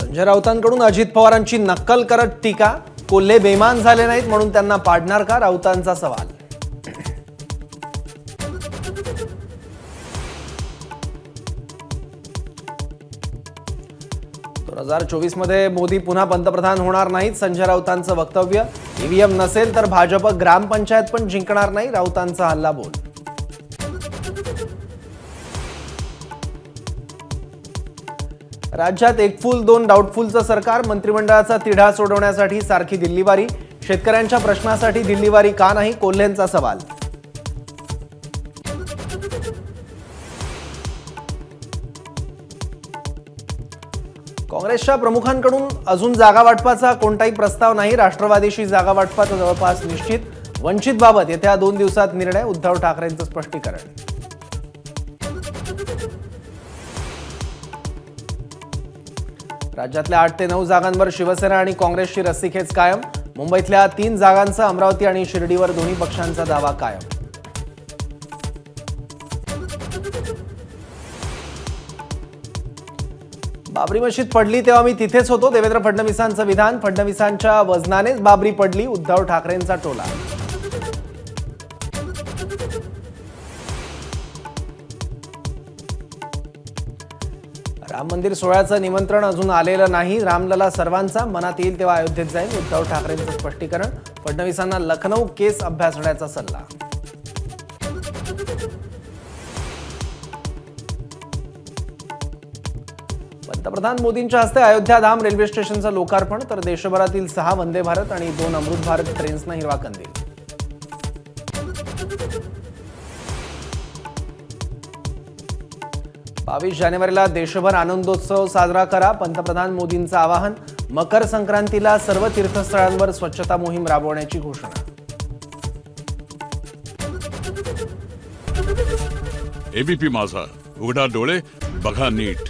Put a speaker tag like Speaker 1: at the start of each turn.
Speaker 1: संजय राऊतांकडून अजित पवारांची नक्कल करत टीका। कोल्हे बेमान झाले नाहीत म्हणून त्यांना पाडणार का, राऊतांचा सवाल। 2024 मध्ये मोदी पुन्हा पंतप्रधान होणार नाहीत, संजय राऊतांचं वक्तव्य। ईव्हीएम नसेल तर भाजप ग्रामपंचायत पण जिंकणार नाही, राऊतांचा हल्लाबोल। राज्यात एक फुल दोन डाऊटफुलचं सरकार, मंत्रिमंडळाचा तिढा सोडवण्यासाठी सारखी दिल्लीवारी। शेतकऱ्यांच्या प्रश्नासाठी दिल्लीवारी का नाही, कोल्हेंचा सवाल। काँग्रेसच्या प्रमुखांकडून अजून जागा वाटपाचा कोणताही प्रस्ताव नाही, राष्ट्रवादीशी जागा वाटपाचा जवळपास निश्चित। वंचितबाबत येत्या 2 दिवसात निर्णय, उद्धव ठाकरेंचं स्पष्टीकरण। राज्यातल्या 8 ते 9 जागांवर शिवसेना आणि काँग्रेसची रस्सीखेच कायम। मुंबईतल्या 3 जागांचा अमरावती आणि शिर्डीवर दोन्ही पक्षांचा दावा कायम। बाबरी मशीद पडली तेव्हा मी तिथेच होतो, देवेंद्र फडणवीसांचं विधान। फडणवीसांच्या वजनानेच बाबरी पडली, उद्धव ठाकरेंचा टोला। राम मंदिर सोहळ्याचं निमंत्रण अजून आलेलं नाही, रामलला सर्वांचा, मनात येईल तेव्हा अयोध्येत जाईल, उद्धव ठाकरेंचं स्पष्टीकरण। फडणवीसांना लखनौ केस अभ्यासण्याचा सल्ला। पंतप्रधान मोदींच्या हस्ते अयोध्या धाम रेल्वे स्टेशनचं लोकार्पण, तर देशभरातील 6 वंदे भारत आणि 2 अमृत भारत ट्रेन्सना हिरवा कंदील। 22 जानेवारीला देशभर आनंदोत्सव साजरा करा, पंतप्रधान मोदींचं आवाहन। मकर संक्रांतीला सर्व तीर्थस्थळांवर स्वच्छता मोहीम राबवण्याची घोषणा।
Speaker 2: एबीपी माझा, उघडा डोळे बघा नीट।